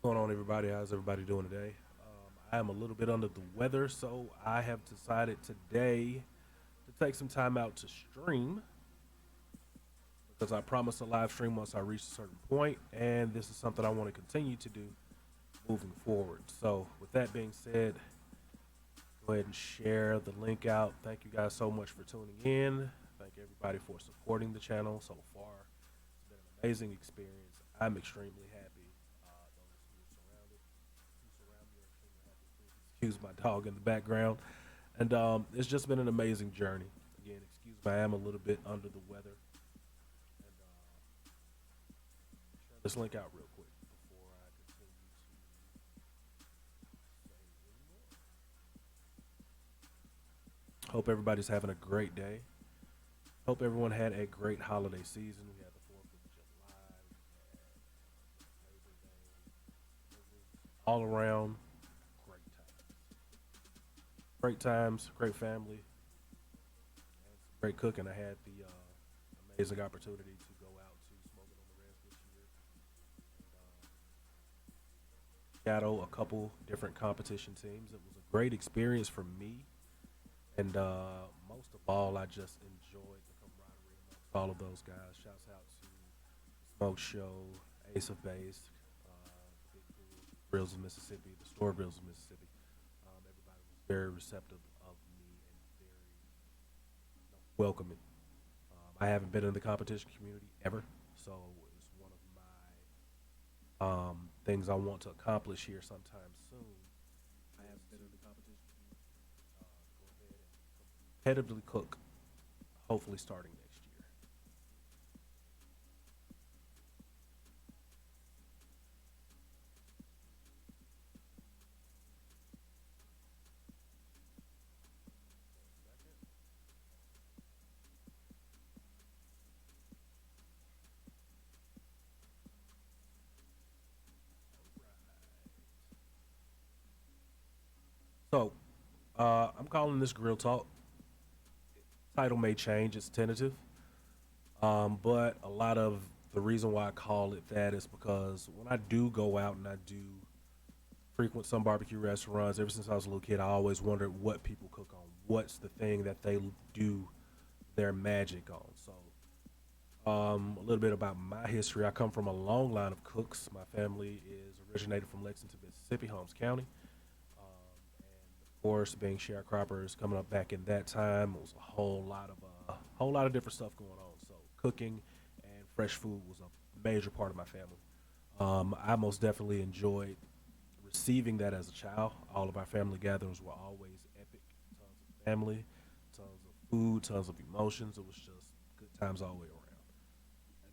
Going on, everybody? How's everybody doing today? I am a little bit under the weather, so I have decided today to take some time out to stream because I promised a live stream once I reach a certain point, and this is something I want to continue to do moving forward. So, with that being said, go ahead and share the link out. Thank you guys so much for tuning in. Thank everybody for supporting the channel so far. It's been an amazing experience. I'm extremely happy. Those who surround me are extremely happy. Please excuse my dog in the background. And it's just been an amazing journey. Again, excuse me, I am a little bit under the weather. And share this link out real quick before I continue to say anymore. Hope everybody's having a great day. Hope everyone had a great holiday season. We had the 4th of July, we had Labor Day. It was all around great times. Great times, great family, and some great cooking. I had the amazing opportunity to go out to Smoking on the Ranch this year and shadow a couple different competition teams. It was a great experience for me, and most of all, I just enjoyed the camaraderie amongst all of those guys. Shouts out to Smoke Show, Ace of Base, the Big Grills of Mississippi, the Store Grills of Mississippi. Everybody was very receptive of me and very welcoming. I haven't been in the competition community ever, so it's one of my things I want to accomplish here sometime soon. I haven't been in the competition community. Go ahead and competitively cook, hopefully starting next year. So, I'm calling this Grill Talk. Title may change, it's tentative. But a lot of the reason why I call it that is because when I do go out and I do frequent some barbecue restaurants, ever since I was a little kid, I always wondered what people cook on. What's the thing that they do their magic on? So, a little bit about my history. I come from a long line of cooks. My family is originated from Lexington, Mississippi, Holmes County. And of course, being sharecroppers, coming up back in that time, it was whole lot of different stuff going on. So cooking and fresh food was a major part of my family. I most definitely enjoyed receiving that as a child. All of our family gatherings were always epic. Tons of family, tons of food, tons of emotions. It was just good times all the way around. And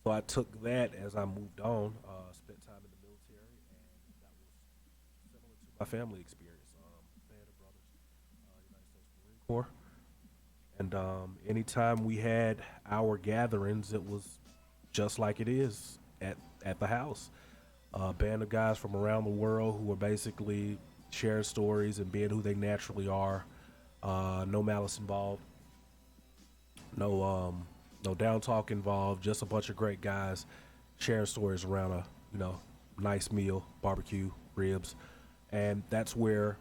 so I took that as I moved on, spent time in the military, and that was similar to my family experience. Band of brothers, United States Marine Corps. And anytime we had our gatherings, it was just like it is at the house. A band of guys from around the world who were basically sharing stories and being who they naturally are. No malice involved, no down talk involved. Just a bunch of great guys sharing stories around a nice meal, barbecue, ribs, and that's where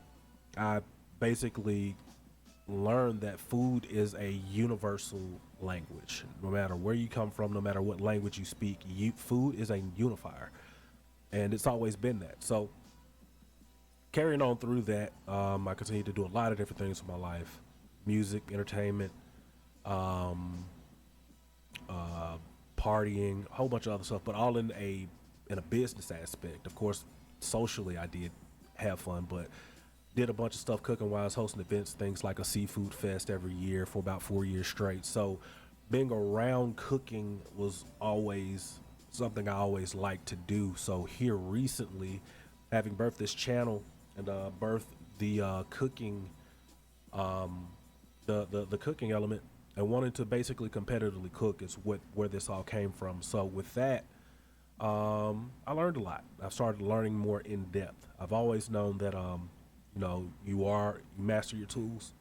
I basically learned that food is a universal language. No matter where you come from, no matter what language you speak, food is a unifier, and it's always been that. So carrying on through that, I continue to do a lot of different things in my life: music, entertainment, um, uh, partying, a whole bunch of other stuff, but all in a business aspect. Of course, socially, I did have fun, but did a bunch of stuff cooking wise, hosting events, things like a seafood fest every year for about 4 years straight. So being around cooking was always something I always liked to do. So here recently, having birthed this channel and birthed the cooking, um, the cooking element, and wanting to basically competitively cook is where this all came from. So with that, I learned a lot. I started learning more in depth. I've always known that you master your tools.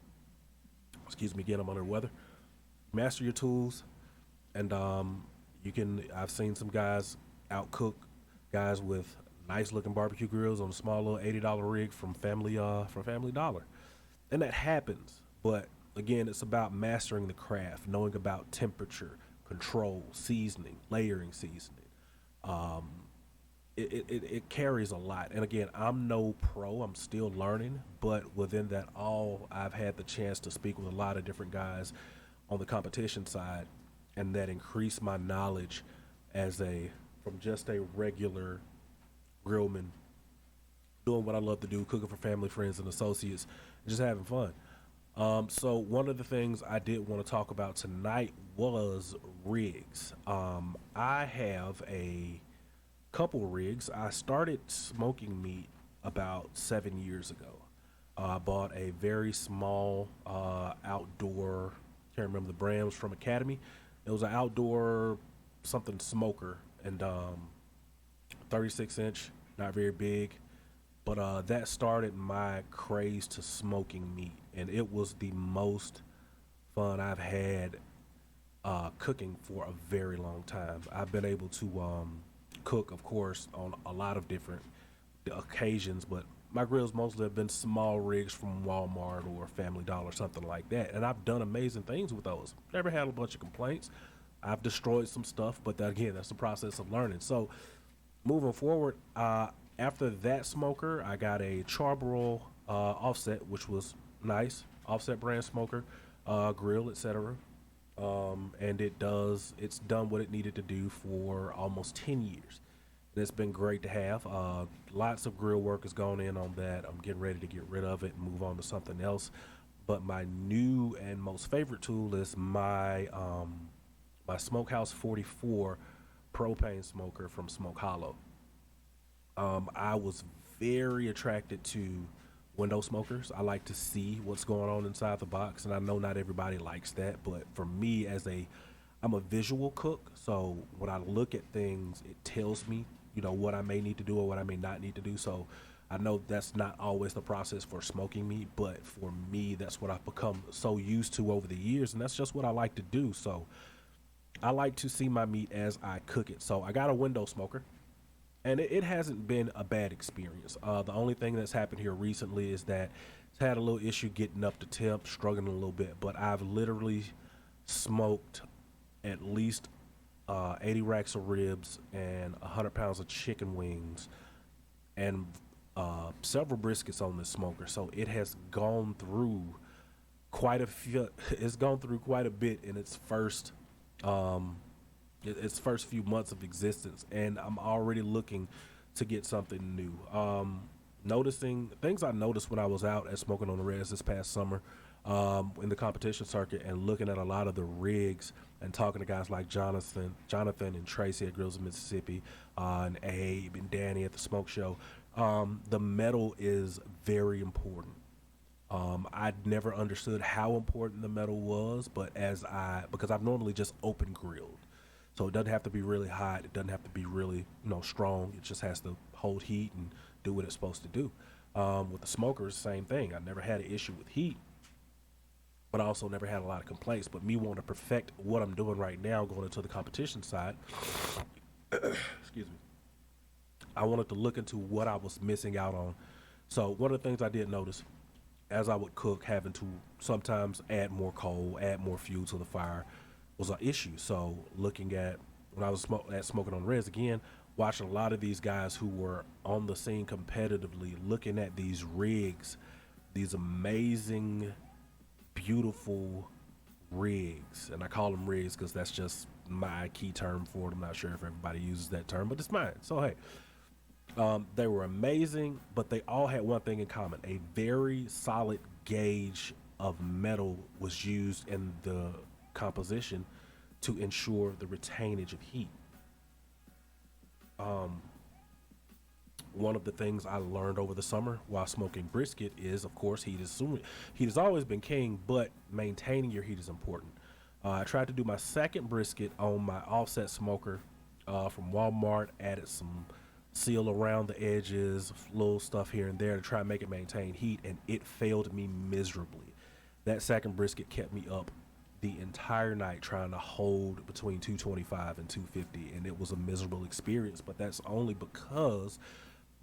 Excuse me, again, I'm under the weather. Master your tools, and you can. I've seen some guys outcook guys with nice looking barbecue grills on a small little $80 rig from Family Dollar, and that happens. But again, it's about mastering the craft, knowing about temperature, control, seasoning, layering seasoning. Um, it carries a lot. And again, I'm no pro. I'm still learning. But within that all, I've had the chance to speak with a lot of different guys on the competition side, and that increased my knowledge as a from just a regular grillman doing what I love to do, cooking for family, friends, and associates, and just having fun. So one of the things I did want to talk about tonight was rigs. I have a couple rigs. I started smoking meat about 7 years ago. I bought a very small outdoor. Can't remember the brand. It was from Academy. It was an outdoor something smoker and 36 inch, not very big. But that started my craze to smoking meat, and it was the most fun I've had cooking for a very long time. I've been able to cook, of course, on a lot of different occasions, but my grills mostly have been small rigs from Walmart or Family Dollar, something like that. And I've done amazing things with those. Never had a bunch of complaints. I've destroyed some stuff, but that, again, that's the process of learning. So moving forward, after that smoker, I got a Charbroil offset, which was nice, offset brand smoker, grill, etc. And it's done what it needed to do for almost 10 years. And it's been great to have. Lots of grill work has gone in on that. I'm getting ready to get rid of it and move on to something else. But my new and most favorite tool is my Smokehouse 44 propane smoker from Smoke Hollow. I was very attracted to window smokers. I like to see what's going on inside the box, and I know not everybody likes that, but for me, I'm a visual cook, so when I look at things, it tells me, what I may need to do or what I may not need to do. So I know that's not always the process for smoking meat, but for me, that's what I've become so used to over the years, and that's just what I like to do. So I like to see my meat as I cook it. So I got a window smoker, and it hasn't been a bad experience. The only thing that's happened here recently is that it's had a little issue getting up to temp, struggling a little bit. But I've literally smoked at least 80 racks of ribs and 100 pounds of chicken wings and several briskets on this smoker. So it has gone through quite a few. It's gone through quite a bit in um, its first few months of existence, and I'm already looking to get something new. Noticing things I noticed when I was out at Smoking on the Reds this past summer, in the competition circuit, and looking at a lot of the rigs and talking to guys like Jonathan and Tracy at Grills of Mississippi, and Abe and Danny at the Smoke Show. The metal is very important. I'd never understood how important the metal was, but because I've normally just open grilled, so it doesn't have to be really hot. It doesn't have to be really, strong. It just has to hold heat and do what it's supposed to do. With the smokers, same thing. I never had an issue with heat, but I also never had a lot of complaints. But me wanting to perfect what I'm doing right now, going into the competition side, excuse me, I wanted to look into what I was missing out on. So one of the things I did notice as I would cook, having to sometimes add more coal, add more fuel to the fire was an issue. So looking at when I was Smoking on Reds again, watching a lot of these guys who were on the scene competitively, looking at these rigs, these amazing, beautiful rigs, and I call them rigs because that's just my key term for it. I'm not sure if everybody uses that term, but it's mine. So hey, they were amazing, but they all had one thing in common: a very solid gauge of metal was used in the composition to ensure the retainage of heat. One of the things I learned over the summer while smoking brisket is, of course, heat has always been king, but maintaining your heat is important. I tried to do my second brisket on my offset smoker from Walmart, added some seal around the edges, little stuff here and there to try and make it maintain heat, and it failed me miserably. That second brisket kept me up the entire night trying to hold between 225 and 250, and it was a miserable experience. But that's only because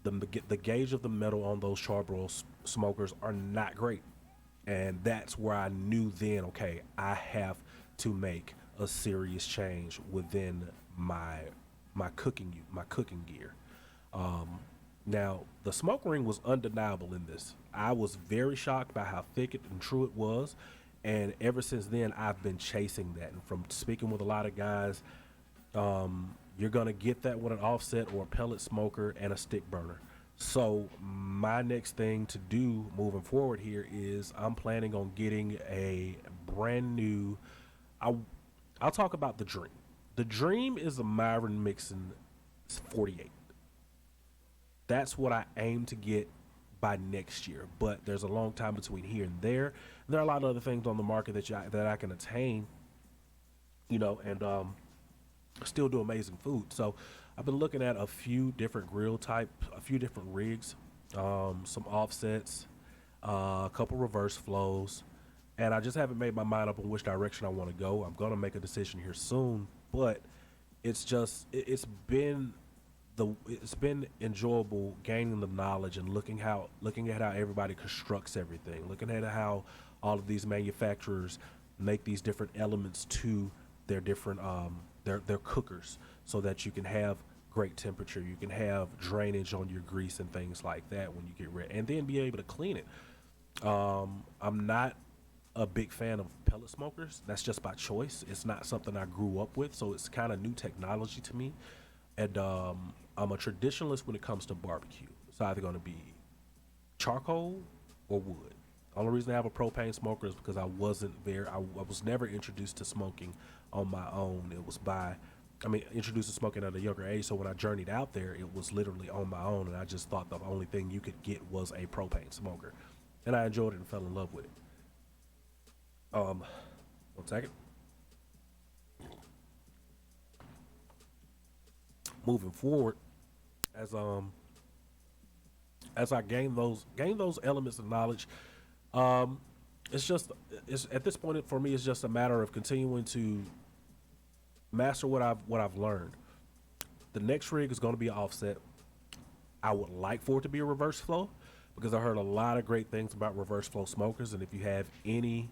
the gauge of the metal on those charbroil smokers are not great, and that's where I knew then, okay, I have to make a serious change within my my cooking gear. Now, the smoke ring was undeniable in this. I was very shocked by how thick it and true it was. And ever since then, I've been chasing that. And from speaking with a lot of guys, you're going to get that with an offset or a pellet smoker and a stick burner. So, my next thing to do moving forward here is I'm planning on getting a brand new. I'll, I'll talk about the Dream. The Dream is a Myron Mixon 48. That's what I aim to get by next year. But there's a long time between here and there. And there are a lot of other things on the market that I can attain, and still do amazing food. So I've been looking at a few different a few different rigs, some offsets, a couple reverse flows, and I just haven't made my mind up on which direction I want to go. I'm gonna make a decision here soon, but it's been it's been enjoyable gaining the knowledge and looking at how everybody constructs everything, looking at how all of these manufacturers make these different elements to their different their cookers so that you can have great temperature, you can have drainage on your grease and things like that when you get ready, and then be able to clean it. I'm not a big fan of pellet smokers. That's just by choice. It's not something I grew up with, so it's kind of new technology to me. And I'm a traditionalist when it comes to barbecue. It's either going to be charcoal or wood. The only reason I have a propane smoker is because I was never introduced to smoking on my own. Introduced to smoking at a younger age. So when I journeyed out there, it was literally on my own, and I just thought the only thing you could get was a propane smoker, and I enjoyed it and fell in love with it. Um, 1 second. Moving forward, as as I gain those elements of knowledge, um, it's just it's at this point for me, it's just a matter of continuing to master what I've learned. The next rig is going to be an offset. I would like for it to be a reverse flow because I heard a lot of great things about reverse flow smokers, and if you have any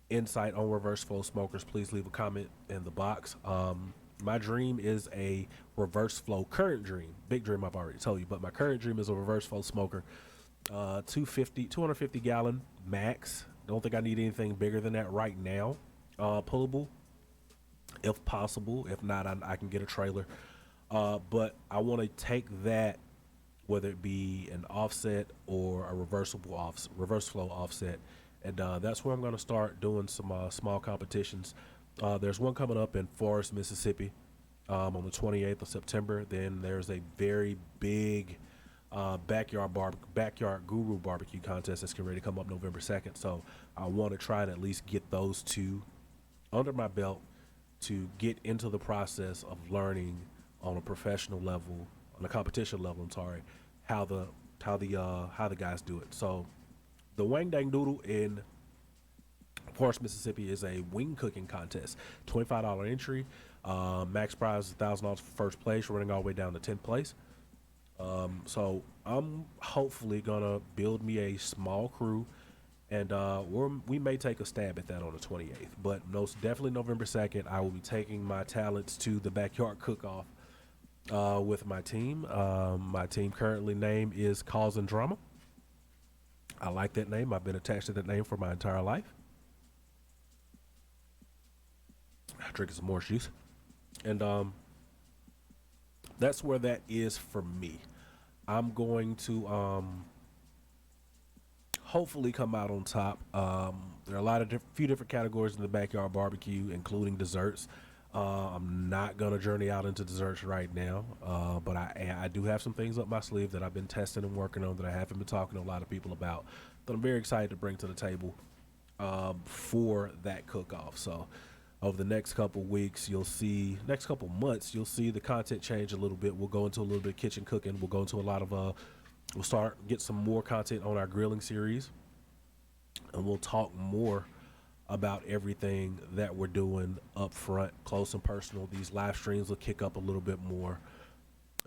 insight on reverse flow smokers, please leave a comment in the box. My dream is a reverse flow current dream. Big dream I've already told you, but my current dream is a reverse flow smoker. 250 gallon max. Don't think I need anything bigger than that right now. Pullable, if possible. If not, I can get a trailer. But I want to take that, whether it be an offset or a reverse flow offset, and that's where I'm going to start doing some small competitions. There's one coming up in Forest, Mississippi, on the 28th of September. Then there's a very big backyard guru barbecue contest that's getting ready to come up November 2nd. So I want to try and at least get those two under my belt to get into the process of learning on a professional level, on a competition level. I'm sorry, how the guys do it. So the Wang Dang Doodle in Forest, Mississippi is a wing cooking contest. $25 entry. Max prize is $1,000 for first place, running all the way down to 10th place. So I'm hopefully gonna build me a small crew, and we may take a stab at that on the 28th. But most definitely November 2nd, I will be taking my talents to the backyard cook-off with my team. My team currently name is Cause and Drama. I like that name. I've been attached to that name for my entire life. Drinking some more juice, and that's where that is for me. I'm going to hopefully come out on top. There are a lot of few different categories in the backyard barbecue, including desserts. I'm not gonna journey out into desserts right now, but I do have some things up my sleeve that I've been testing and working on that I haven't been talking to a lot of people about, that I'm very excited to bring to the table for that cook-off. So over the next couple weeks, next couple months, you'll see the content change a little bit. We'll go into a little bit of kitchen cooking. We'll go into a lot of get some more content on our grilling series, and we'll talk more about everything that we're doing up front, close and personal. These live streams will kick up a little bit more,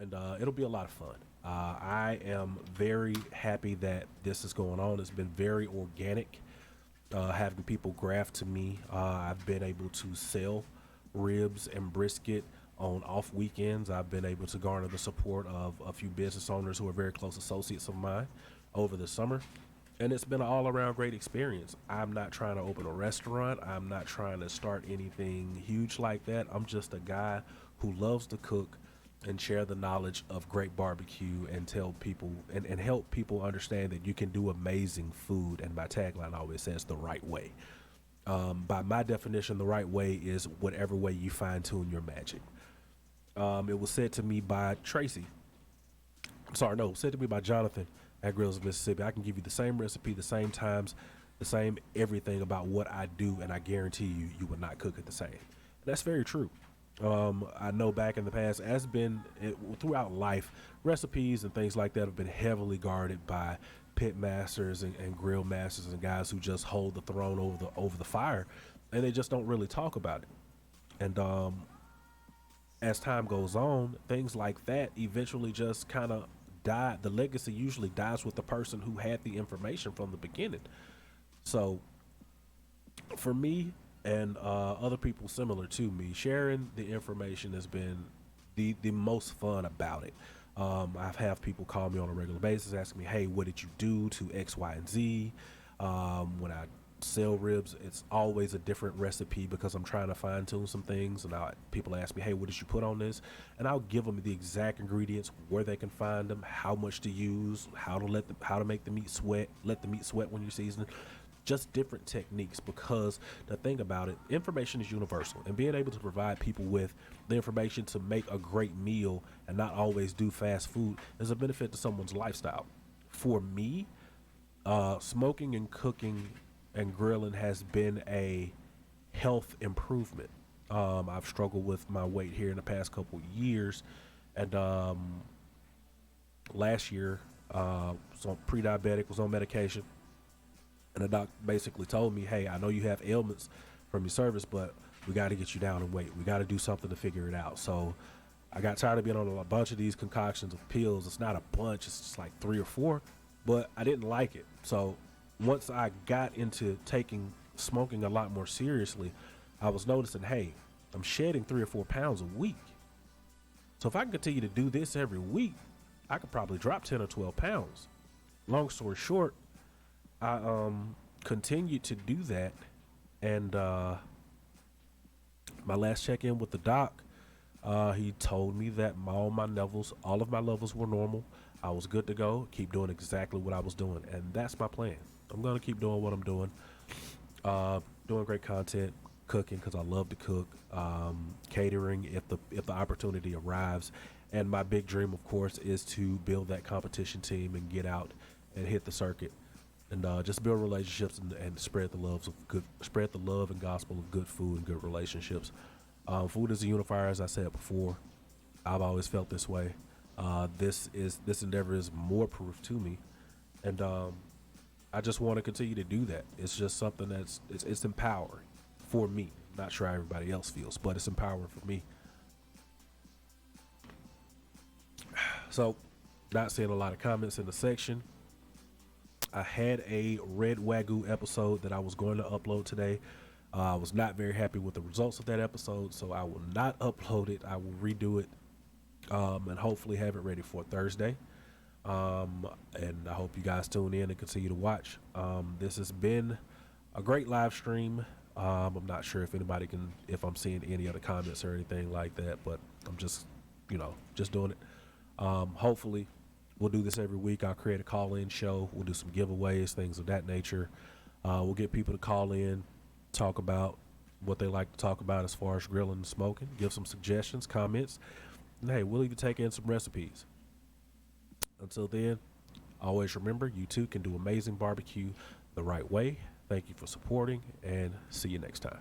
and it'll be a lot of fun. I am very happy that this is going on. It's been very organic, having people graft to me. I've been able to sell ribs and brisket on off weekends. I've been able to garner the support of a few business owners who are very close associates of mine over the summer. And it's been an all around great experience. I'm not trying to open a restaurant. I'm not trying to start anything huge like that. I'm just a guy who loves to cook and share the knowledge of great barbecue and tell people and help people understand that you can do amazing food. And my tagline always says the right way. By my definition, the right way is whatever way you fine tune your magic. It was said to me by Tracy. Sorry, no, said to me by Jonathan at Grills of Mississippi. I can give you the same recipe, the same times, the same everything about what I do, and I guarantee you, you will not cook it the same. And that's very true. I know back in the past, as been throughout life, recipes and things like that have been heavily guarded by pit masters and grill masters and guys who just hold the throne over the fire, and they just don't really talk about it. And as time goes on, things like that eventually just kind of die. The legacy usually dies with the person who had the information from the beginning. So for me and other people similar to me, sharing the information has been the most fun about it. I've have people call me on a regular basis asking me, hey, what did you do to X, Y, and Z? When I sell ribs, it's always a different recipe because I'm trying to fine tune some things. And people ask me, hey, what did you put on this? And I'll give them the exact ingredients, where they can find them, how much to use, how to make the meat sweat, let the meat sweat when you season it. Just different techniques, because the thing about it, information is universal, and being able to provide people with the information to make a great meal and not always do fast food is a benefit to someone's lifestyle. For me, smoking and cooking and grilling has been a health improvement. I've struggled with my weight here in the past couple years, and last year, so pre-diabetic, was on medication, and the doc basically told me, hey, I know you have ailments from your service, but we got to get you down in weight. We got to do something to figure it out. So I got tired of being on a bunch of these concoctions of pills. It's not a bunch, it's just like 3 or 4, but I didn't like it. So once I got into taking smoking a lot more seriously, I was noticing, hey, I'm shedding 3 or 4 pounds a week. So if I can continue to do this every week, I could probably drop 10 or 12 pounds. Long story short, I continued to do that, and my last check-in with the doc, he told me that all of my levels were normal. I was good to go, keep doing exactly what I was doing, and that's my plan. I'm gonna keep doing what I'm doing, doing great content, cooking because I love to cook, catering if the opportunity arrives, and my big dream, of course, is to build that competition team and get out and hit the circuit, and just build relationships and spread the love and gospel of good food and good relationships. Food is a unifier, as I said before. I've always felt this way. This endeavor is more proof to me, and I just want to continue to do that. It's just something it's empowering for me. Not sure how everybody else feels, but it's empowering for me. So, not seeing a lot of comments in the section. I had a Red Wagyu episode that I was going to upload today. I was not very happy with the results of that episode, so I will not upload it. I will redo it, and hopefully have it ready for Thursday. And I hope you guys tune in and continue to watch. This has been a great live stream. I'm not sure if I'm seeing any other comments or anything like that, but I'm just doing it. Hopefully we'll do this every week. I'll create a call-in show. We'll do some giveaways, things of that nature. We'll get people to call in, talk about what they like to talk about as far as grilling and smoking, give some suggestions, comments, and hey, we'll even take in some recipes. Until then, always remember, you too can do amazing barbecue the right way. Thank you for supporting, and see you next time.